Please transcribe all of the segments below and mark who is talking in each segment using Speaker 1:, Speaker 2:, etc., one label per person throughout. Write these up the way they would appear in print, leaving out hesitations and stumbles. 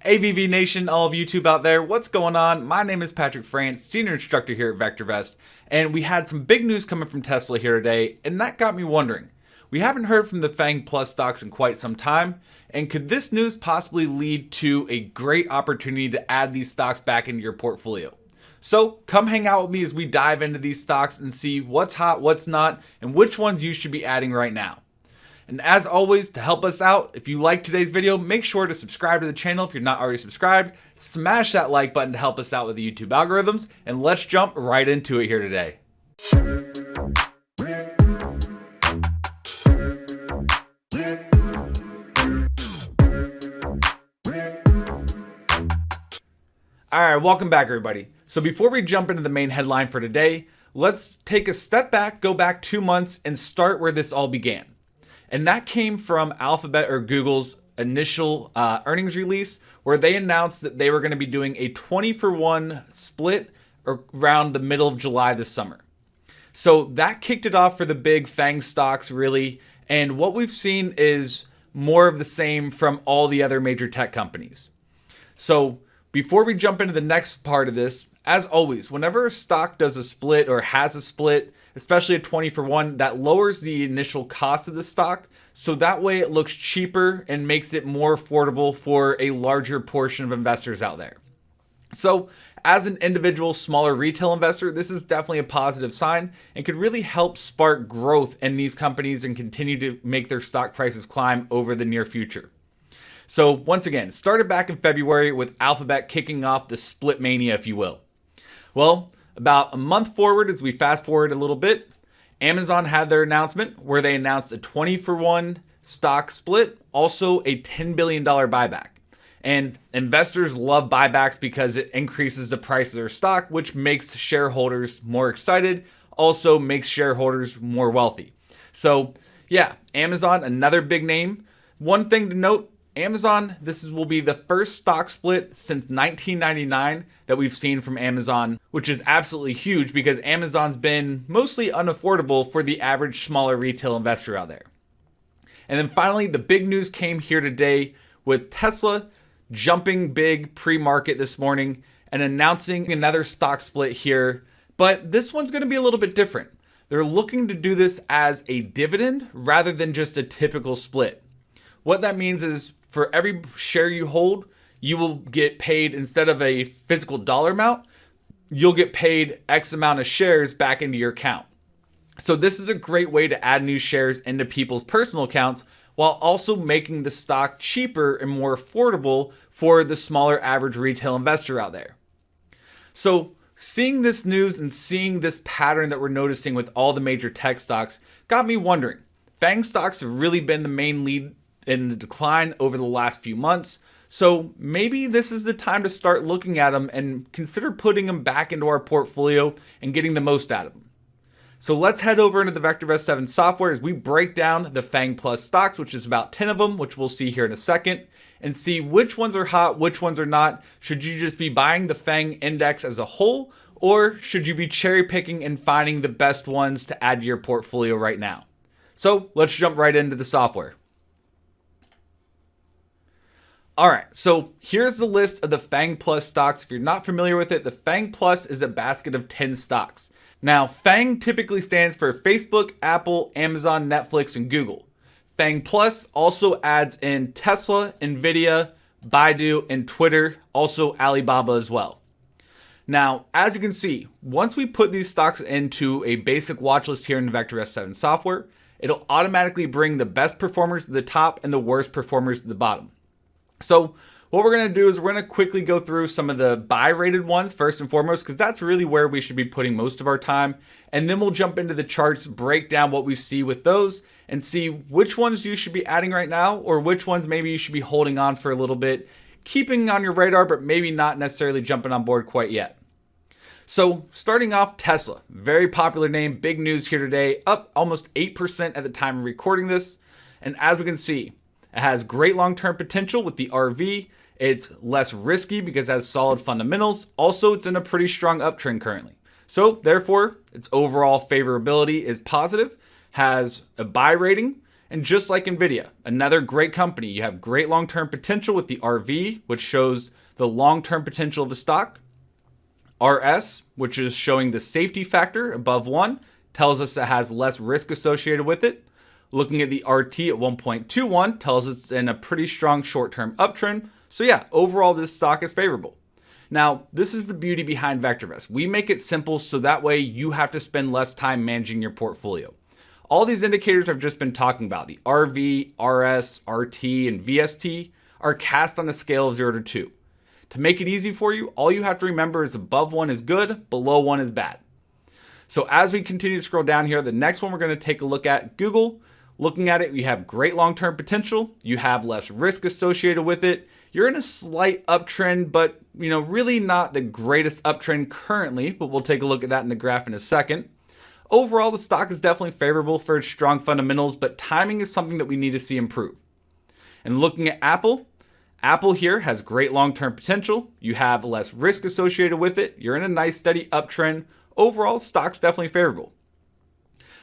Speaker 1: AVV Nation, all of YouTube out there, what's going on? My name is Patrick France, Senior Instructor here at VectorVest, and we had some big news coming from Tesla here today, and that got me wondering. We haven't heard from the FAANG Plus stocks in quite some time, and could this news possibly lead to a great opportunity to add these stocks back into your portfolio? So come hang out with me as we dive into these stocks and see what's hot, what's not, and which ones you should be adding right now. And as always, to help us out, if you like today's video, make sure to subscribe to the channel if you're not already subscribed. Smash that like button to help us out with the YouTube algorithms, and let's jump right into it here today. Alright, welcome back everybody. So before we jump into the main headline for today, let's take a step back, go back 2 months, and start where this all began. And that came from Alphabet or Google's initial earnings release, where they announced that they were going to be doing a 20-for-1 split around the middle of July this summer. So that kicked it off for the big FAANG stocks really. And what we've seen is more of the same from all the other major tech companies. So before we jump into the next part of this, as always, whenever a stock does a split or has a split, especially a 20-for-1, that lowers the initial cost of the stock. So that way it looks cheaper and makes it more affordable for a larger portion of investors out there. So as an individual smaller retail investor, this is definitely a positive sign and could really help spark growth in these companies and continue to make their stock prices climb over the near future. So once again, started back in February with Alphabet kicking off the split mania, if you will. Well, about a month forward, as we fast forward a little bit, Amazon had their announcement where they announced a 20-for-1 stock split, also a $10 billion buyback. And investors love buybacks because it increases the price of their stock, which makes shareholders more excited, also makes shareholders more wealthy. So yeah, Amazon, another big name. One thing to note, Amazon, will be the first stock split since 1999 that we've seen from Amazon, which is absolutely huge because Amazon's been mostly unaffordable for the average smaller retail investor out there. And then finally, the big news came here today with Tesla jumping big pre-market this morning and announcing another stock split here. But this one's going to be a little bit different. They're looking to do this as a dividend rather than just a typical split. What that means is for every share you hold, you will get paid, instead of a physical dollar amount, you'll get paid X amount of shares back into your account. So this is a great way to add new shares into people's personal accounts while also making the stock cheaper and more affordable for the smaller average retail investor out there. So seeing this news and seeing this pattern that we're noticing with all the major tech stocks got me wondering. FAANG stocks have really been the main lead in the decline over the last few months. So maybe this is the time to start looking at them and consider putting them back into our portfolio and getting the most out of them. So let's head over into the VectorVest 7 software as we break down the FAANG Plus stocks, which is about 10 of them, which we'll see here in a second, and see which ones are hot, which ones are not. Should you just be buying the FAANG index as a whole, or should you be cherry picking and finding the best ones to add to your portfolio right now? So let's jump right into the software. All right, so here's the list of the FAANG Plus stocks. If you're not familiar with it, the FAANG Plus is a basket of 10 stocks. Now, FAANG typically stands for Facebook, Apple, Amazon, Netflix, and Google. FAANG Plus also adds in Tesla, Nvidia, Baidu, and Twitter, also Alibaba as well. Now, as you can see, once we put these stocks into a basic watch list here in the VectorVest 7 software, it'll automatically bring the best performers to the top and the worst performers to the bottom. So what we're going to do is we're going to quickly go through some of the buy rated ones first and foremost, because that's really where we should be putting most of our time. And then we'll jump into the charts, break down what we see with those and see which ones you should be adding right now or which ones maybe you should be holding on for a little bit, keeping on your radar, but maybe not necessarily jumping on board quite yet. So starting off, Tesla, very popular name, big news here today, up almost 8% at the time of recording this. And as we can see, it has great long-term potential with the RV. It's less risky because it has solid fundamentals. Also, it's in a pretty strong uptrend currently. So therefore, its overall favorability is positive, has a buy rating, And just like Nvidia, another great company, you have great long-term potential with the RV, which shows the long-term potential of the stock. RS, which is showing the safety factor above 1, tells us it has less risk associated with it. Looking at the RT at 1.21 tells us it's in a pretty strong short-term uptrend. So yeah, overall this stock is favorable. Now, this is the beauty behind VectorVest. We make it simple so that way you have to spend less time managing your portfolio. All these indicators I've just been talking about, the RV, RS, RT, and VST, are cast on a scale of 0 to 2. To make it easy for you, all you have to remember is above 1 is good, below 1 is bad. So as we continue to scroll down here, the next one we're going to take a look at, Google. Looking at it, you have great long-term potential. You have less risk associated with it. You're in a slight uptrend, but really not the greatest uptrend currently, but we'll take a look at that in the graph in a second. Overall, the stock is definitely favorable for its strong fundamentals, but timing is something that we need to see improve. And looking at Apple, Apple here has great long-term potential. You have less risk associated with it. You're in a nice steady uptrend. Overall, stock's definitely favorable.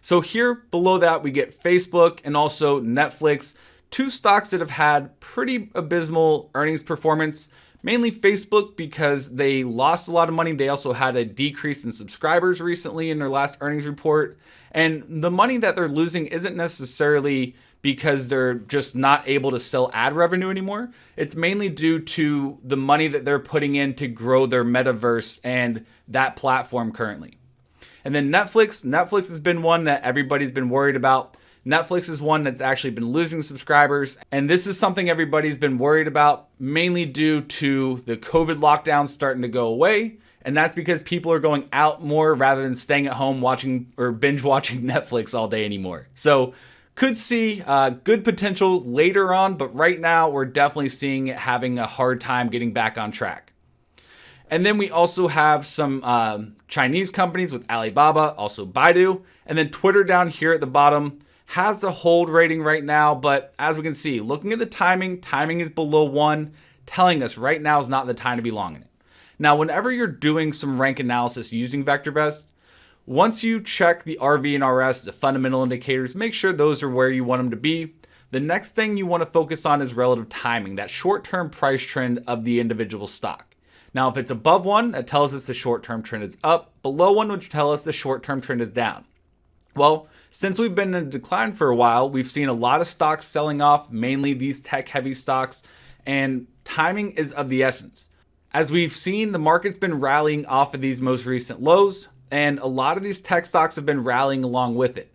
Speaker 1: So here below that, we get Facebook and also Netflix, two stocks that have had pretty abysmal earnings performance. Mainly Facebook because they lost a lot of money. They also had a decrease in subscribers recently in their last earnings report. And the money that they're losing isn't necessarily because they're just not able to sell ad revenue anymore. It's mainly due to the money that they're putting in to grow their metaverse and that platform currently. And then Netflix has been one that everybody's been worried about. Netflix is one that's actually been losing subscribers. And this is something everybody's been worried about, mainly due to the COVID lockdowns starting to go away. And that's because people are going out more rather than staying at home watching or binge watching Netflix all day anymore. So could see good potential later on, but right now we're definitely seeing it having a hard time getting back on track. And then we also have some Chinese companies with Alibaba, also Baidu, and then Twitter down here at the bottom has a hold rating right now, but as we can see, looking at the timing is below 1, telling us right now is not the time to be long in it. Now, whenever you're doing some rank analysis using VectorVest, once you check the RV and RS, the fundamental indicators, make sure those are where you want them to be. The next thing you want to focus on is relative timing, that short-term price trend of the individual stock. Now, if it's above 1, that tells us the short-term trend is up. Below 1 would tell us the short-term trend is down. Well, since we've been in decline for a while, we've seen a lot of stocks selling off, mainly these tech-heavy stocks, and timing is of the essence. As we've seen, the market's been rallying off of these most recent lows, and a lot of these tech stocks have been rallying along with it.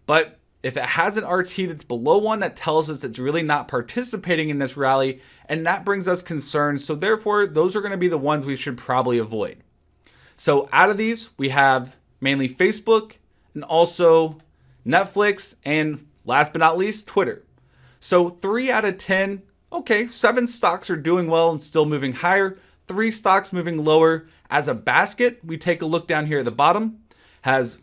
Speaker 1: But if it has an RT that's below 1, that tells us it's really not participating in this rally, and that brings us concerns. So therefore, those are going to be the ones we should probably avoid. So out of these, we have mainly Facebook and also Netflix, and last but not least, Twitter. So 3 out of 10, okay, 7 stocks are doing well and still moving higher, 3 stocks moving lower. As a basket, we take a look down here at the bottom, has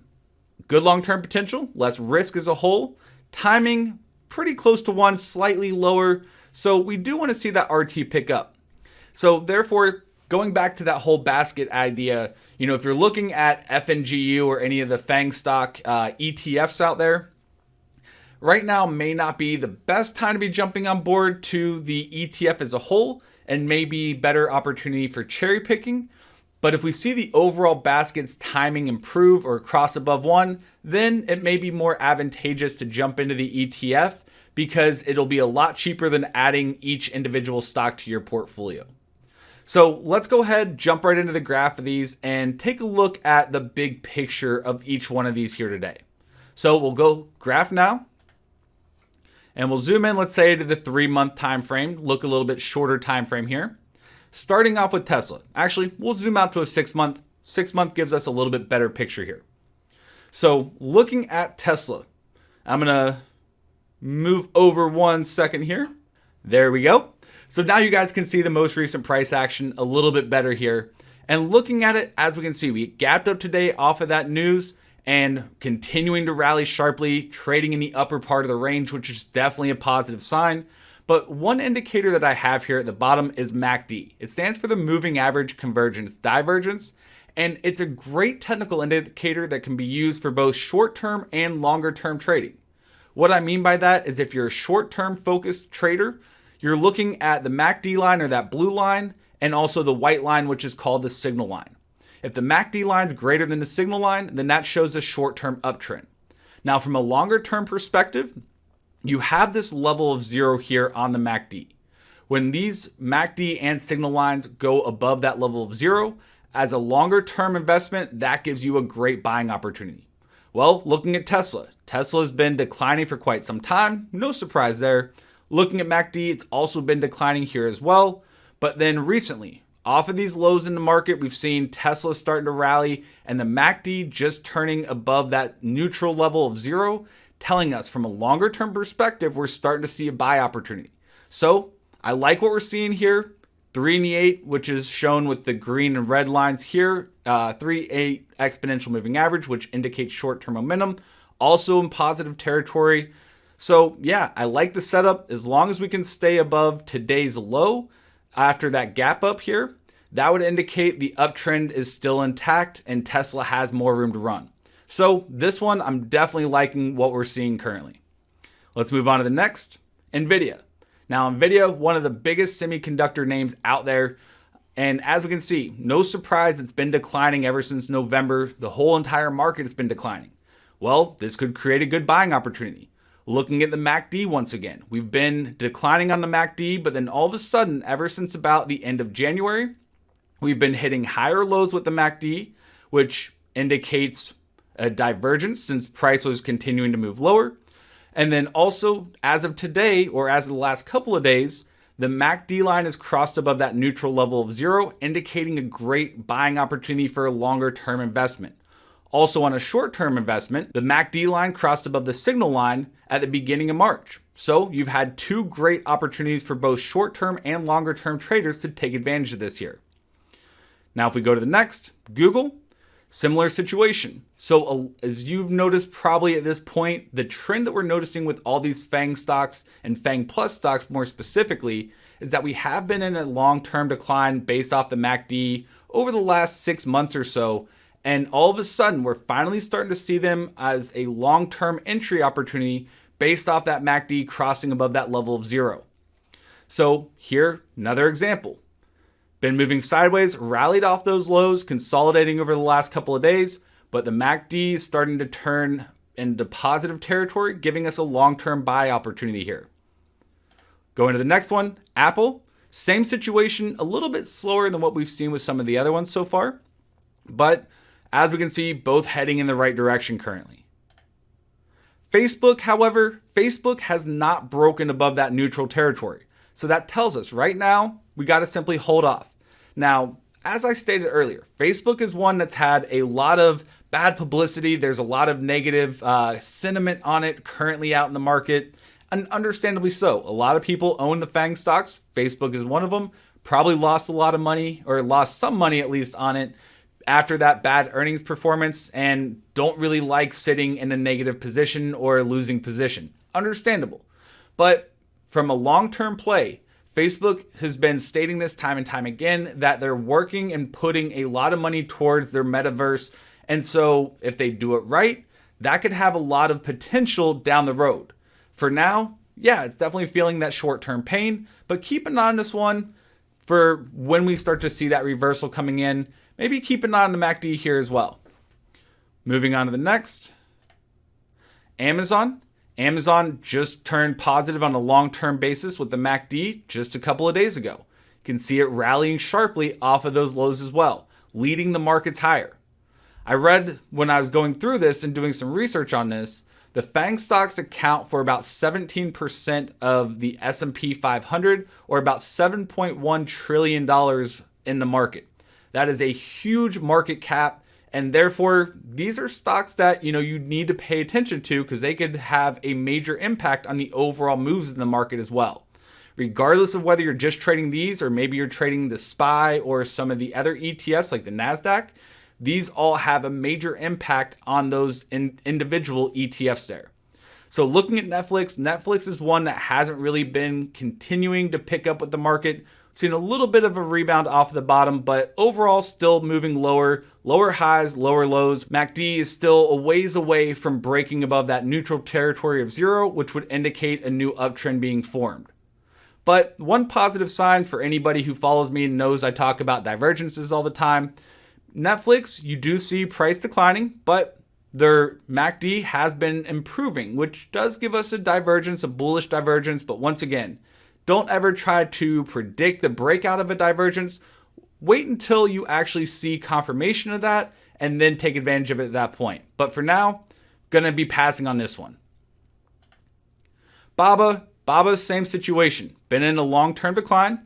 Speaker 1: good long-term potential, less risk as a whole, timing pretty close to 1, slightly lower. So we do want to see that RT pick up. So therefore, going back to that whole basket idea, if you're looking at FNGU or any of the FAANG stock ETFs out there, right now may not be the best time to be jumping on board to the ETF as a whole, and maybe better opportunity for cherry picking. But if we see the overall basket's timing improve or cross above 1, then it may be more advantageous to jump into the ETF because it'll be a lot cheaper than adding each individual stock to your portfolio. So let's go ahead, jump right into the graph of these and take a look at the big picture of each one of these here today. So we'll go graph now and we'll zoom in, let's say to the 3-month time frame, look a little bit shorter time frame here. Starting off with Tesla. Actually, we'll zoom out to a 6-month. 6-month gives us a little bit better picture here. So looking at Tesla, I'm going to move over 1 second here. There we go. So now you guys can see the most recent price action a little bit better here. And looking at it, as we can see, we gapped up today off of that news and continuing to rally sharply, trading in the upper part of the range, which is definitely a positive sign. But one indicator that I have here at the bottom is MACD. It stands for the moving average convergence divergence, and it's a great technical indicator that can be used for both short-term and longer-term trading. What I mean by that is if you're a short-term focused trader, you're looking at the MACD line or that blue line and also the white line, which is called the signal line. If the MACD line is greater than the signal line, then that shows a short-term uptrend. Now, from a longer-term perspective, you have this level of 0 here on the MACD. When these MACD and signal lines go above that level of 0, as a longer-term investment, that gives you a great buying opportunity. Well, looking at Tesla. Tesla has been declining for quite some time. No surprise there. Looking at MACD, it's also been declining here as well. But then recently, off of these lows in the market, we've seen Tesla starting to rally and the MACD just turning above that neutral level of 0, telling us from a longer term perspective, we're starting to see a buy opportunity. So I like what we're seeing here. 3 and the 8, which is shown with the green and red lines here. 3-8 exponential moving average, which indicates short-term momentum, also in positive territory. So yeah, I like the setup. As long as we can stay above today's low after that gap up here, that would indicate the uptrend is still intact and Tesla has more room to run. So this one, I'm definitely liking what we're seeing currently. Let's move on to the next, NVIDIA. Now, NVIDIA, one of the biggest semiconductor names out there. And as we can see, no surprise, it's been declining ever since November. The whole entire market has been declining. Well, this could create a good buying opportunity. Looking at the MACD once again, we've been declining on the MACD, but then all of a sudden, ever since about the end of January, we've been hitting higher lows with the MACD, which indicates a divergence since price was continuing to move lower. And then also, as of today, or as of the last couple of days, the MACD line has crossed above that neutral level of 0, indicating a great buying opportunity for a longer term investment. Also on a short-term investment, the MACD line crossed above the signal line at the beginning of March. So you've had 2 great opportunities for both short-term and longer-term traders to take advantage of this here. Now, if we go to the next, Google, similar situation. So as you've noticed probably at this point, the trend that we're noticing with all these FANG stocks and FANG Plus stocks more specifically is that we have been in a long-term decline based off the MACD over the last 6 months or so. And all of a sudden, we're finally starting to see them as a long-term entry opportunity based off that MACD crossing above that level of 0. So here, another example. Been moving sideways, rallied off those lows, consolidating over the last couple of days, but the MACD is starting to turn into positive territory, giving us a long-term buy opportunity here. Going to the next one, Apple. Same situation, a little bit slower than what we've seen with some of the other ones so far, but as we can see, both heading in the right direction currently. Facebook, however, Facebook has not broken above that neutral territory. So that tells us right now, we got to simply hold off. Now, as I stated earlier, Facebook is one that's had a lot of bad publicity. There's a lot of negative sentiment on it currently out in the market, and understandably so. A lot of people own the FANG stocks. Facebook is one of them. Probably lost a lot of money, or lost some money at least on it after that bad earnings performance, and don't really like sitting in a negative position or a losing position. Understandable. But from a long-term play, Facebook has been stating this time and time again that they're working and putting a lot of money towards their metaverse. And so if they do it right, that could have a lot of potential down the road. For now, yeah, it's definitely feeling that short-term pain, but keep an eye on this one for when we start to see that reversal coming in. Maybe keep an eye on the MACD here as well. Moving on to the next. Amazon. Amazon just turned positive on a long-term basis with the MACD just a couple of days ago. You can see it rallying sharply off of those lows as well, leading the markets higher. I read when I was going through this and doing some research on this, the FANG stocks account for about 17% of the S&P 500, or about $7.1 trillion in the market. That is a huge market cap, and therefore these are stocks that you need to pay attention to because they could have a major impact on the overall moves in the market as well. Regardless of whether you're just trading these or maybe you're trading the SPY or some of the other ETFs like the NASDAQ, these all have a major impact on those individual ETFs there. So looking at Netflix is one that hasn't really been continuing to pick up with the market. Seen a little bit of a rebound off the bottom, but overall still moving lower. Lower highs, lower lows. MACD is still a ways away from breaking above that neutral territory of 0, which would indicate a new uptrend being formed. But one positive sign for anybody who follows me and knows I talk about divergences all the time, Netflix, you do see price declining, but their MACD has been improving, which does give us a divergence, a bullish divergence. But once again, don't ever try to predict the breakout of a divergence. Wait until you actually see confirmation of that and then take advantage of it at that point. But for now, gonna be passing on this one. Baba's same situation. Been in a long-term decline.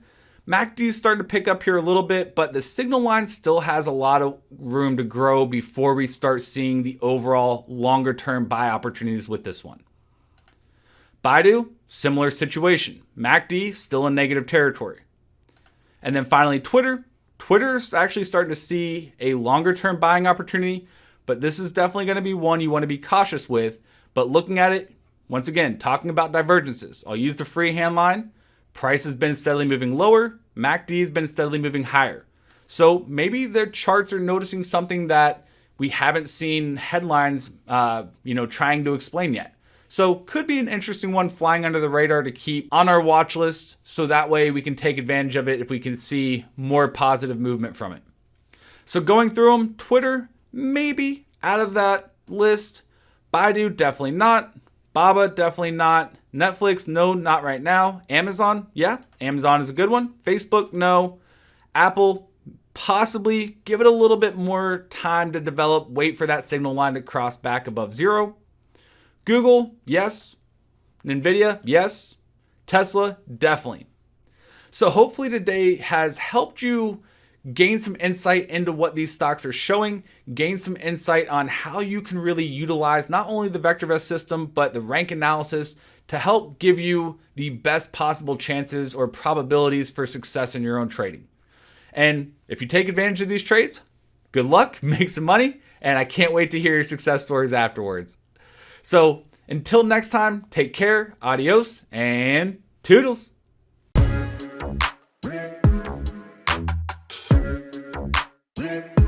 Speaker 1: MACD is starting to pick up here a little bit, but the signal line still has a lot of room to grow before we start seeing the overall longer-term buy opportunities with this one. Baidu, similar situation. MACD still in negative territory. And then finally, Twitter's actually starting to see a longer-term buying opportunity, but this is definitely going to be one you want to be cautious with. But looking at it, once again, talking about divergences, I'll use the freehand line. Price has been steadily moving lower. MACD has been steadily moving higher. So maybe their charts are noticing something that we haven't seen headlines, trying to explain yet. So could be an interesting one flying under the radar to keep on our watch list. So that way we can take advantage of it if we can see more positive movement from it. So going through them, Twitter, maybe out of that list. Baidu, definitely not. Baba, definitely not. Netflix, no, not right now. Amazon, yeah, Amazon is a good one. Facebook, no. Apple, possibly. Give it a little bit more time to develop. Wait for that signal line to cross back above 0. Google, yes. Nvidia, yes. Tesla, definitely. So hopefully today has helped you gain some insight into what these stocks are showing, gain some insight on how you can really utilize not only the VectorVest system, but the rank analysis to help give you the best possible chances or probabilities for success in your own trading. And if you take advantage of these trades, good luck, make some money, and I can't wait to hear your success stories afterwards. So until next time, take care, adios, and toodles.
Speaker 2: Yeah.